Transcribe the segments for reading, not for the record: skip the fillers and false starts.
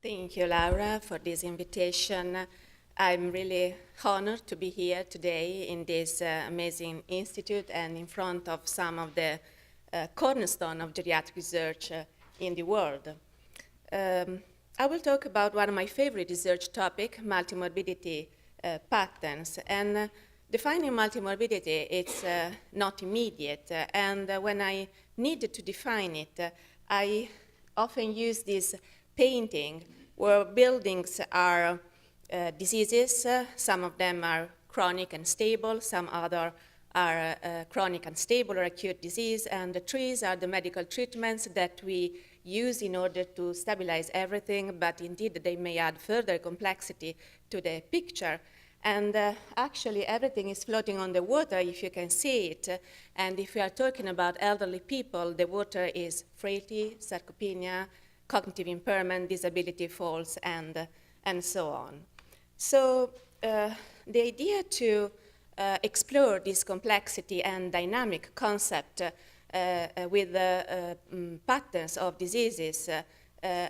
Thank you, Laura, for this invitation. I'm really honored to be here today in this amazing institute and in front of some of the cornerstone of geriatric research in the world. I will talk about one of my favorite research topics, multimorbidity patterns. And defining multimorbidity, it's not immediate. And when I needed to define it, I often use this painting where buildings are diseases. Some of them are chronic and stable, some other are chronic and stable or acute disease, and the trees are the medical treatments that we use in order to stabilize everything, but indeed they may add further complexity to the picture. And actually everything is floating on the water if you can see it. And if we are talking about elderly people, the water is frailty, sarcopenia, cognitive impairment, disability, falls, and so on. So the idea to explore this complexity and dynamic concept with patterns of diseases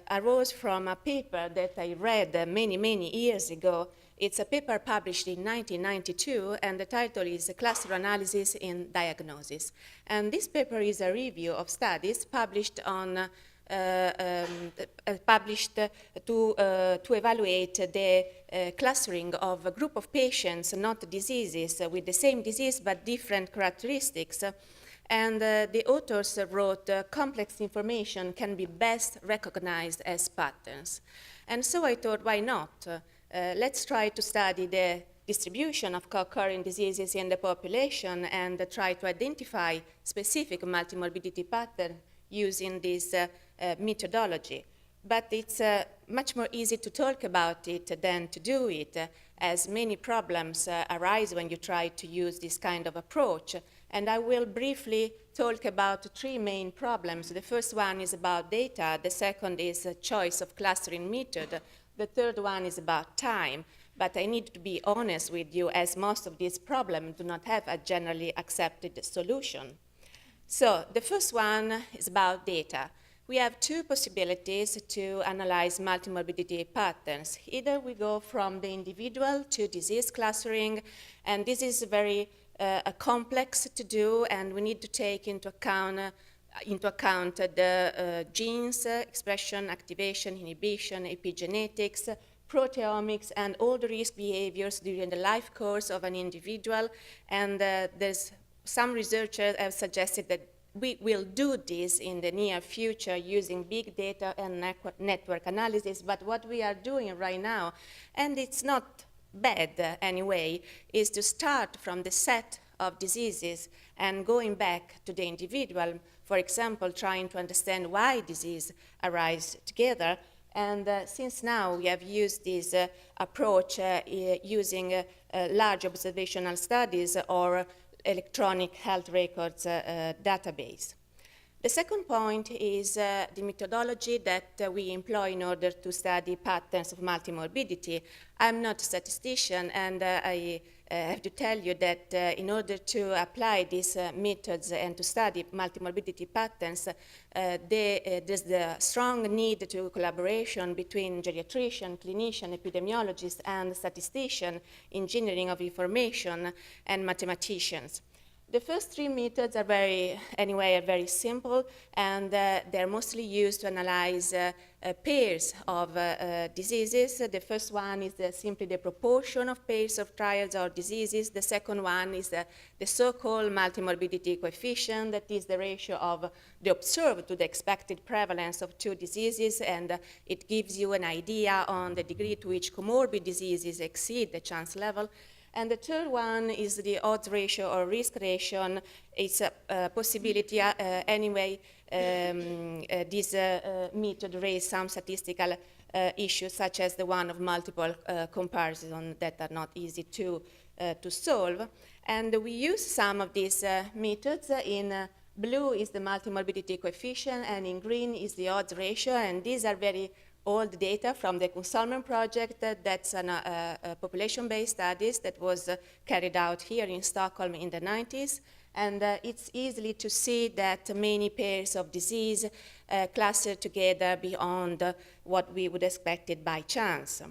arose from a paper that I read many years ago. It's a paper published in 1992, and the title is Cluster Analysis in Diagnosis. And this paper is a review of studies published on to evaluate the clustering of a group of patients, not diseases, with the same disease but different characteristics. And the authors wrote, complex information can be best recognized as patterns. And so I thought, why not? Let's try to study the distribution of co-occurring diseases in the population and try to identify specific multimorbidity patterns using this methodology. But it's much more easy to talk about it than to do it, as many problems arise when you try to use this kind of approach. And I will briefly talk about three main problems. The first one is about data. The second is choice of clustering method. The third one is about time. But I need to be honest with you, as most of these problems do not have a generally accepted solution. So the first one is about data. We have two possibilities to analyze multimorbidity patterns. Either we go from the individual to disease clustering, and this is very complex to do, and we need to take into account the genes, expression, activation, inhibition, epigenetics, proteomics, and all the risk behaviors during the life course of an individual. And there's some researchers have suggested that we will do this in the near future using big data and network analysis, but what we are doing right now, and it's not bad anyway, is to start from the set of diseases and going back to the individual, for example, trying to understand why disease arise together. And since now we have used this approach using large observational studies or electronic health records database. The second point is the methodology that we employ in order to study patterns of multimorbidity. I'm not a statistician, and I have to tell you that in order to apply these methods and to study multimorbidity patterns, there's the strong need to collaboration between geriatrician, clinician, epidemiologists, and statistician, engineering of information, and mathematicians. The first three methods are very simple, and they're mostly used to analyze pairs of diseases. The first one is simply the proportion of pairs of trials or diseases. The second one is the so-called multimorbidity coefficient, that is the ratio of the observed to the expected prevalence of two diseases, and it gives you an idea on the degree to which comorbid diseases exceed the chance level. And the third one is the odds ratio or risk ratio. It's a possibility anyway. This method raises some statistical issues, such as the one of multiple comparison that are not easy to solve. And we use some of these methods. In blue is the multimorbidity coefficient, and in green is the odds ratio. And these are very old data from the Consolman project. That's a population-based studies that was carried out here in Stockholm in the 90s. and it's easily to see that many pairs of disease cluster together beyond what we would expect it by chance.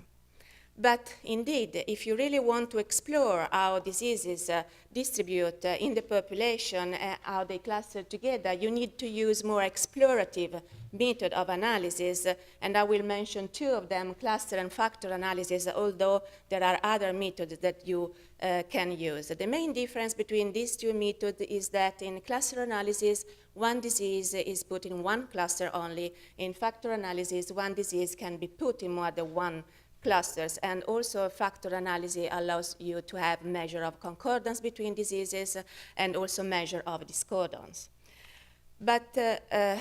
But indeed, if you really want to explore how diseases distribute in the population, how they cluster together, you need to use more explorative method of analysis, and I will mention two of them, cluster and factor analysis, although there are other methods that you can use. The main difference between these two methods is that in cluster analysis, one disease is put in one cluster only. In factor analysis, one disease can be put in more than one clusters, and also factor analysis allows you to have measure of concordance between diseases and also measure of discordance. But the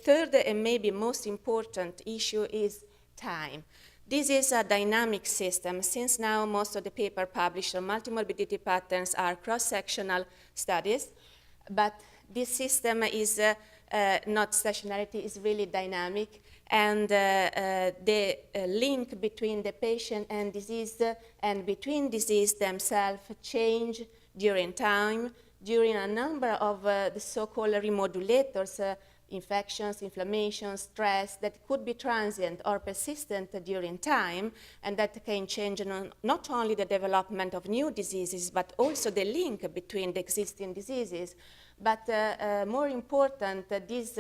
third and maybe most important issue is time. This is a dynamic system. Since now most of the papers published on multimorbidity patterns are cross-sectional studies, but this system is not stationarity, is really dynamic. And the link between the patient and disease and between disease themselves change during time, during a number of the so-called remodulators, infections, inflammation, stress, that could be transient or persistent during time, and that can change not only the development of new diseases, but also the link between the existing diseases. But more important, this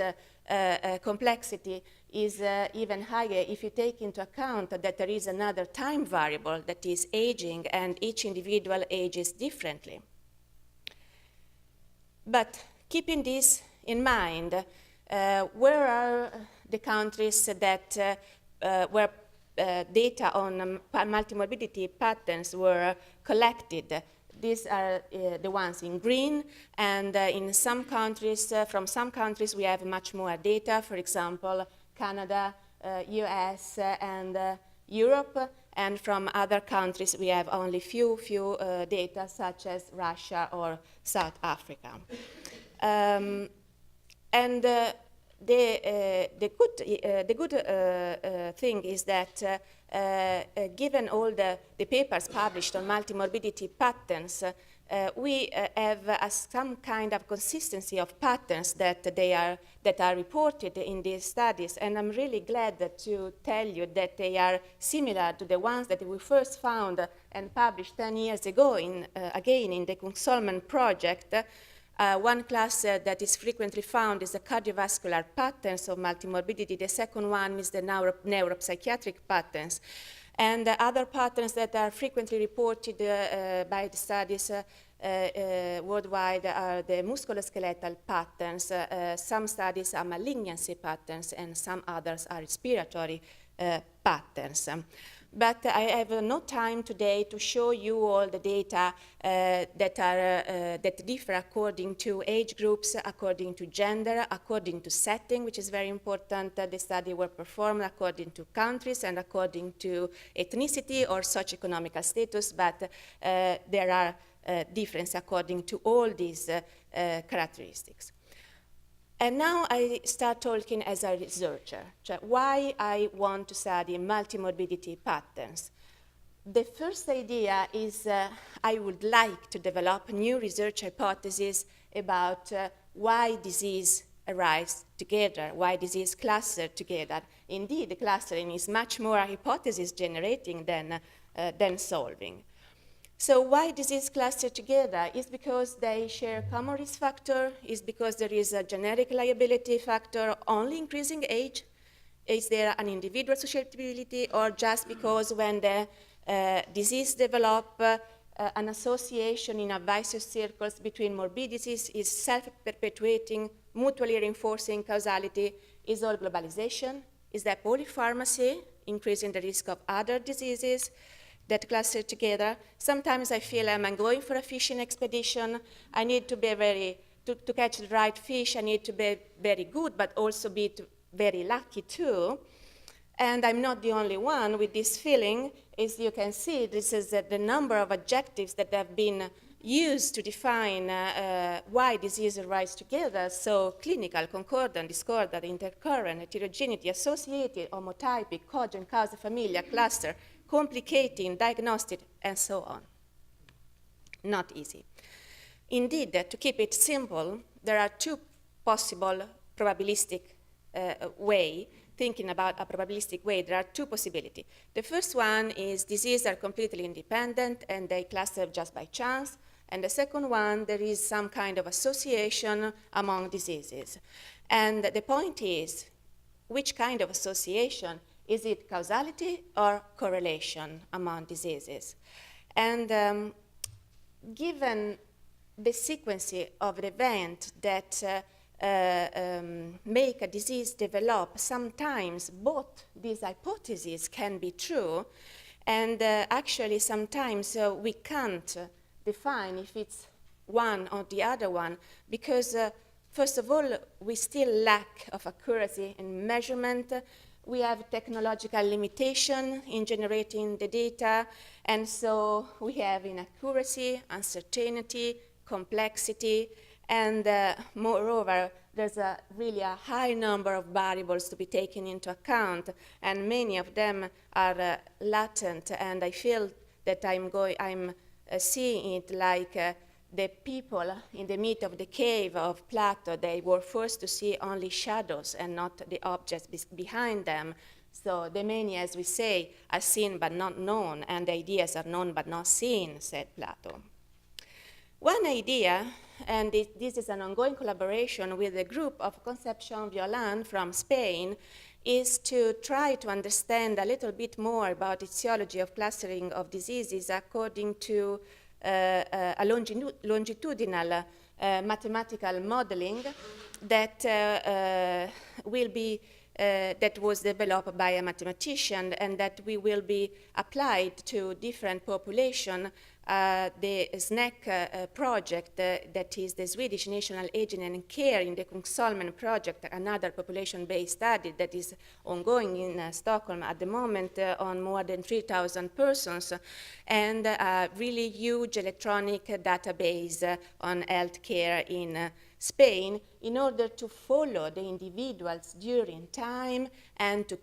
complexity is even higher if you take into account that there is another time variable that is aging, and each individual ages differently. But keeping this in mind, where are the countries that where data on multimorbidity patterns were collected? These are the ones in green, and in some countries, from some countries we have much more data, for example, Canada, US, and Europe, and from other countries we have only few data, such as Russia or South Africa. And the good thing is that given all the papers published on multimorbidity patterns, we have some kind of consistency of patterns that are reported in these studies, and I'm really glad to tell you that they are similar to the ones that we first found and published 10 years ago, again in the Consolman project. One cluster that is frequently found is the cardiovascular patterns of multimorbidity. The second one is the neuropsychiatric patterns. And the other patterns that are frequently reported by the studies worldwide are the musculoskeletal patterns. Some studies are malignancy patterns, and some others are respiratory patterns. But I have no time today to show you all the data that differ according to age groups, according to gender, according to setting, which is very important. The study were performed according to countries and according to ethnicity or socioeconomic status, but there are differences according to all these characteristics. And now I start talking as a researcher, why I want to study multimorbidity patterns. The first idea is I would like to develop new research hypotheses about why disease arise together, why disease cluster together. Indeed, the clustering is much more a hypothesis generating than solving. So why disease cluster together? Is because they share common risk factor? Is because there is a generic liability factor only increasing age? Is there an individual susceptibility, or just because when the disease develop an association in advisor circles between morbidities is self-perpetuating, mutually reinforcing causality? Is all globalization? Is there polypharmacy, increasing the risk of other diseases that cluster together? Sometimes I feel I'm going for a fishing expedition. I need to be to catch the right fish, I need to be very good, but also be very lucky too. And I'm not the only one with this feeling. As you can see, this is the number of adjectives that have been used to define why diseases arise together. So clinical, concordant, discordant, intercurrent, heterogeneity, associated, homotypic, cogent, causa familia, cluster, complicating, diagnostic, and so on. Not easy. indeed, to keep it simple, there are two possible probabilistic way, thinking about a probabilistic way, there are two possibilities. The first one is diseases are completely independent and they cluster just by chance. And the second one, there is some kind of association among diseases. And the point is, which kind of association? Is it causality or correlation among diseases? And given the sequence of the event that make a disease develop, sometimes both these hypotheses can be true, and actually sometimes we can't define if it's one or the other one, because first of all, we still lack of accuracy in measurement. We have technological limitation in generating the data, and so we have inaccuracy, uncertainty, complexity, and moreover, there's really a high number of variables to be taken into account, and many of them are latent, and I feel that I'm seeing it like the people in the mid of the cave of Plato. They were forced to see only shadows and not the objects behind them. So the many, as we say, are seen but not known, and the ideas are known but not seen, said Plato. One idea, and this is an ongoing collaboration with a group of Concepcion Violant from Spain, is to try to understand a little bit more about the etiology of clustering of diseases according to a longitudinal mathematical modeling that will be that was developed by a mathematician and that will be applied to different populations. The SNEC project, that is the Swedish National Aging and Care in the Kungsholmen project, another population-based study that is ongoing in Stockholm at the moment on more than 3,000 persons, and a really huge electronic database on healthcare in Spain, in order to follow the individuals during time and to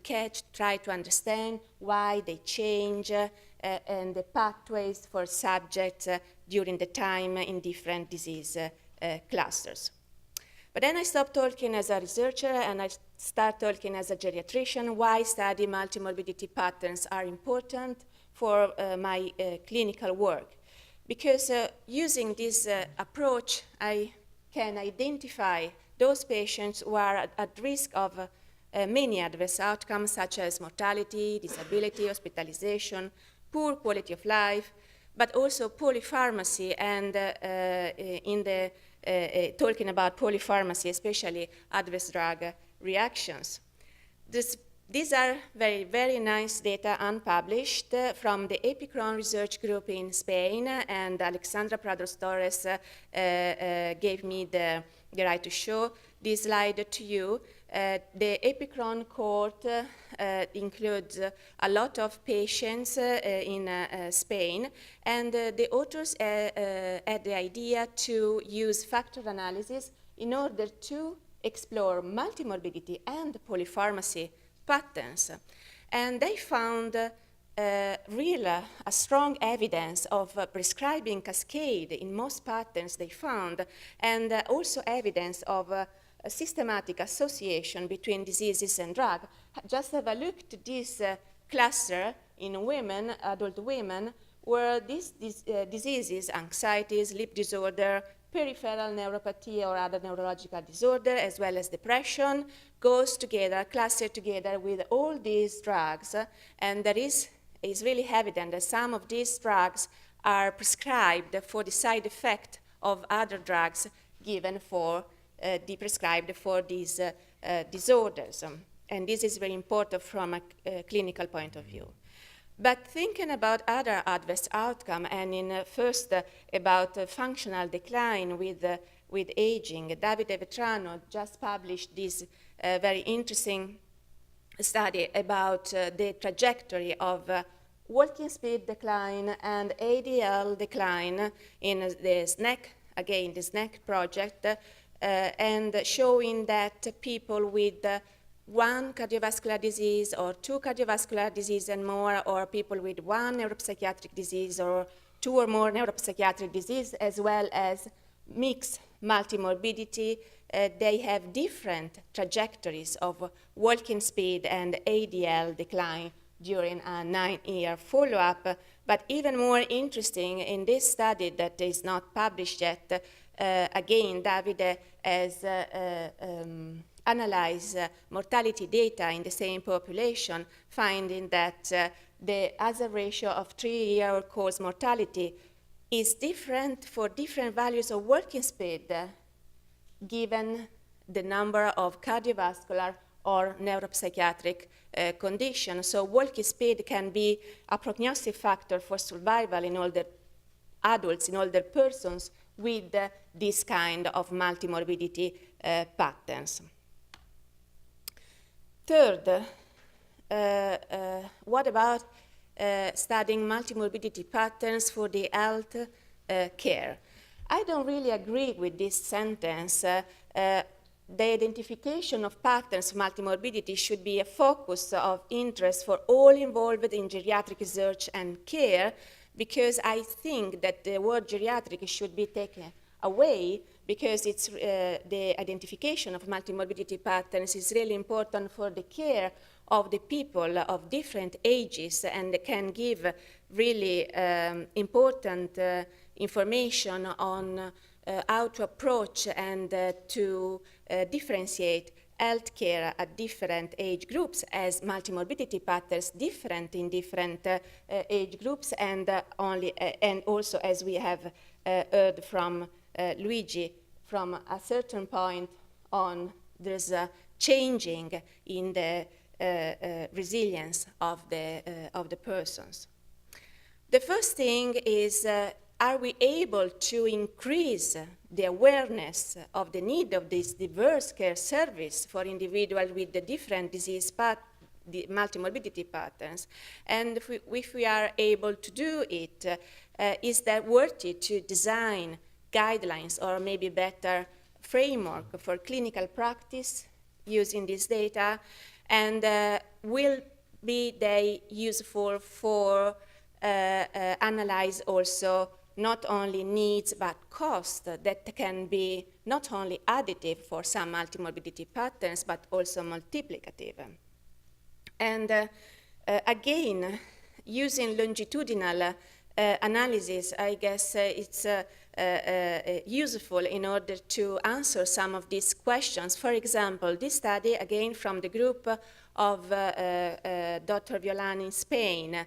try to understand why they change and the pathways for subjects during the time in different disease clusters. But then I stopped talking as a researcher and I start talking as a geriatrician, why study multimorbidity patterns are important for my clinical work. Because using this approach, I can identify those patients who are at risk of many adverse outcomes, such as mortality, disability, hospitalization, poor quality of life, but also polypharmacy, and talking about polypharmacy, especially adverse drug reactions. These are very, very nice data unpublished from the Epicron research group in Spain, and Alessandra Torres gave me the right to show this slide to you. The Epicron cohort includes a lot of patients in Spain, and the authors had the idea to use factor analysis in order to explore multimorbidity and polypharmacy patterns. And they found a strong evidence of prescribing cascade in most patterns they found, and also evidence of a systematic association between diseases and drug. Just have a look at this cluster in women, adult women, where these diseases, anxiety, sleep disorder, peripheral neuropathy or other neurological disorder, as well as depression, goes together, clustered together with all these drugs, and there is really evident that some of these drugs are prescribed for the side effect of other drugs given for prescribed for these disorders. And this is very important from a clinical point of view. But thinking about other adverse outcome, and in first about functional decline with aging, Davide Vetrano just published this very interesting study about the trajectory of walking speed decline and ADL decline in the SNEC, again the SNEC project, and showing that people with one cardiovascular disease or two cardiovascular disease and more, or people with one neuropsychiatric disease or two or more neuropsychiatric disease, as well as mixed multimorbidity, they have different trajectories of walking speed and ADL decline during a 9-year follow-up. But even more interesting in this study that is not published yet, again, Davide has analyzed mortality data in the same population, finding that the hazard ratio of 3-year cause mortality is different for different values of walking speed, given the number of cardiovascular or neuropsychiatric conditions. So walking speed can be a prognostic factor for survival in older adults, in older persons with this kind of multimorbidity patterns. Third, what about studying multimorbidity patterns for the health care? I don't really agree with this sentence. The identification of patterns of multimorbidity should be a focus of interest for all involved in geriatric research and care, because I think that the word geriatric should be taken away, because it's, the identification of multimorbidity patterns is really important for the care of the people of different ages, and can give really important information on how to approach and to differentiate healthcare at different age groups, as multimorbidity patterns different in different age groups, and and also, as we have heard from Luigi, from a certain point on, there's a changing in the resilience of the persons. The first thing is, are we able to increase the awareness of the need of this diverse care service for individuals with the different disease the multimorbidity patterns? And if we are able to do it, is that worthy to design guidelines, or maybe better framework for clinical practice using this data? And will be they useful for analyze also not only needs but cost that can be not only additive for some multimorbidity patterns but also multiplicative. And again, using longitudinal analysis, I guess it's useful in order to answer some of these questions. For example, this study, again from the group of Dr. Violani in Spain,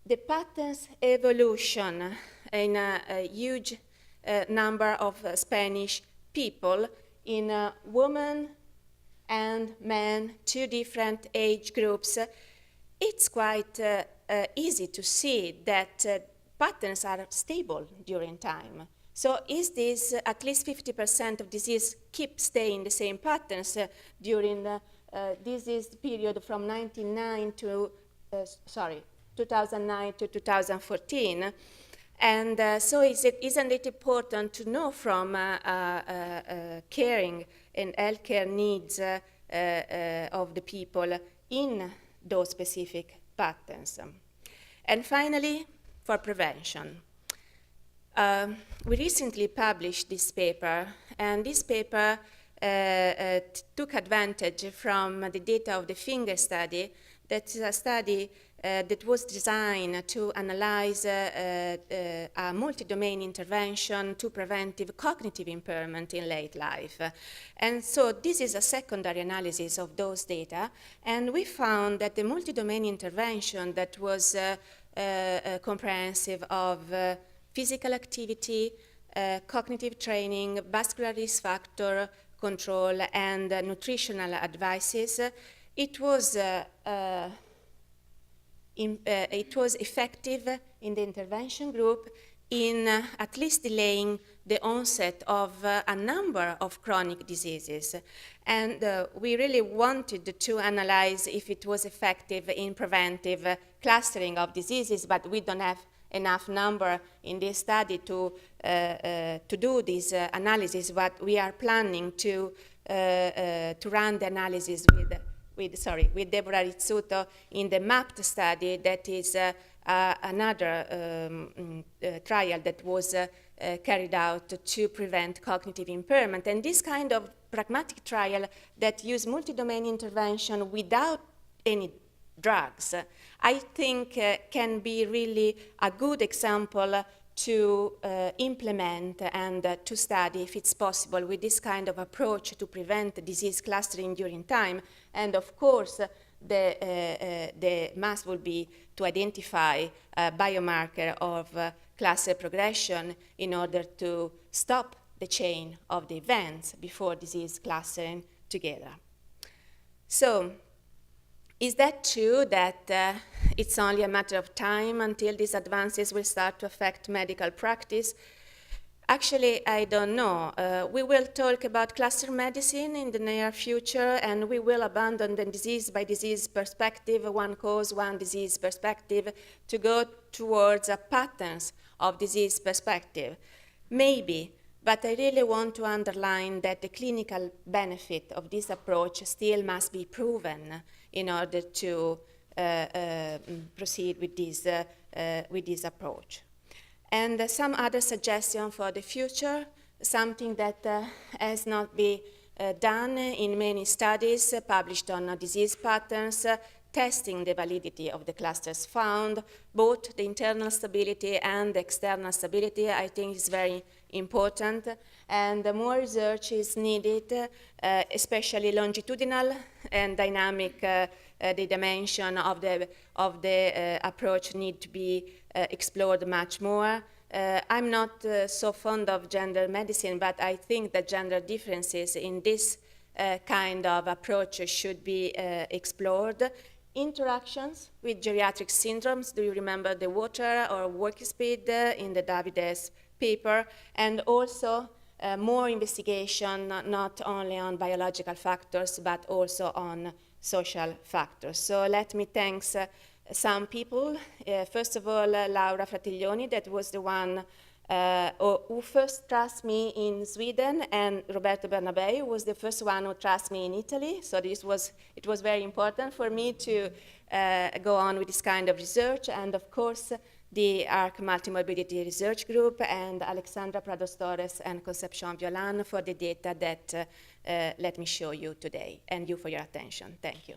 the patterns evolution in a huge number of Spanish people, in women and men, 2 different age groups, it's quite easy to see that patterns are stable during time. So is this at least 50% of disease keep staying the same patterns during this is the period from 2009 to 2014. And so isn't it important to know from caring and healthcare needs of the people in those specific patterns? And finally, for prevention. We recently published this paper, and this paper took advantage from the data of the finger study. That's a study that was designed to analyze a multi-domain intervention to preventive cognitive impairment in late life. And so this is a secondary analysis of those data, and we found that the multi-domain intervention that was comprehensive of physical activity, cognitive training, vascular risk factor control, and nutritional advices, it was effective in the intervention group in at least delaying the onset of a number of chronic diseases. And we really wanted to analyze if it was effective in preventive clustering of diseases, but we don't have enough number in this study to do this analysis, but we are planning to run the analysis with Deborah Rizzuto in the MAPT study. That is another trial that was carried out to prevent cognitive impairment. And this kind of pragmatic trial that use multi-domain intervention without any drugs, I think can be really a good example to implement and to study if it's possible with this kind of approach to prevent disease clustering during time. And of course, the must will be to identify a biomarker of cluster progression in order to stop the chain of the events before disease clustering together. So, is that true that it's only a matter of time until these advances will start to affect medical practice? Actually, I don't know. We will talk about cluster medicine in the near future, and we will abandon the disease by disease perspective, one cause, one disease perspective, to go towards a patterns of disease perspective. Maybe, but I really want to underline that the clinical benefit of this approach still must be proven in order to proceed with this approach. And some other suggestion for the future, something that has not been done in many studies published on disease patterns, testing the validity of the clusters found, both the internal stability and the external stability, I think is very important. And more research is needed, especially longitudinal and dynamic. The dimension of the approach need to be explored much more. I'm not so fond of gender medicine, but I think that gender differences in this kind of approach should be explored. Interactions with geriatric syndromes, do you remember the water or work speed in the Davides paper? And also more investigation, not only on biological factors, but also on social factors. So let me thank some people. First of all, Laura Fratiglioni, that was the one who first trusted me in Sweden, and Roberto Bernabei was the first one who trusted me in Italy. So it was very important for me to go on with this kind of research. And of course, the ARC Multimorbidity Research Group and Alexandra Prados Torres and Concepcion Violan for the data that let me show you today, and you for your attention. Thank you.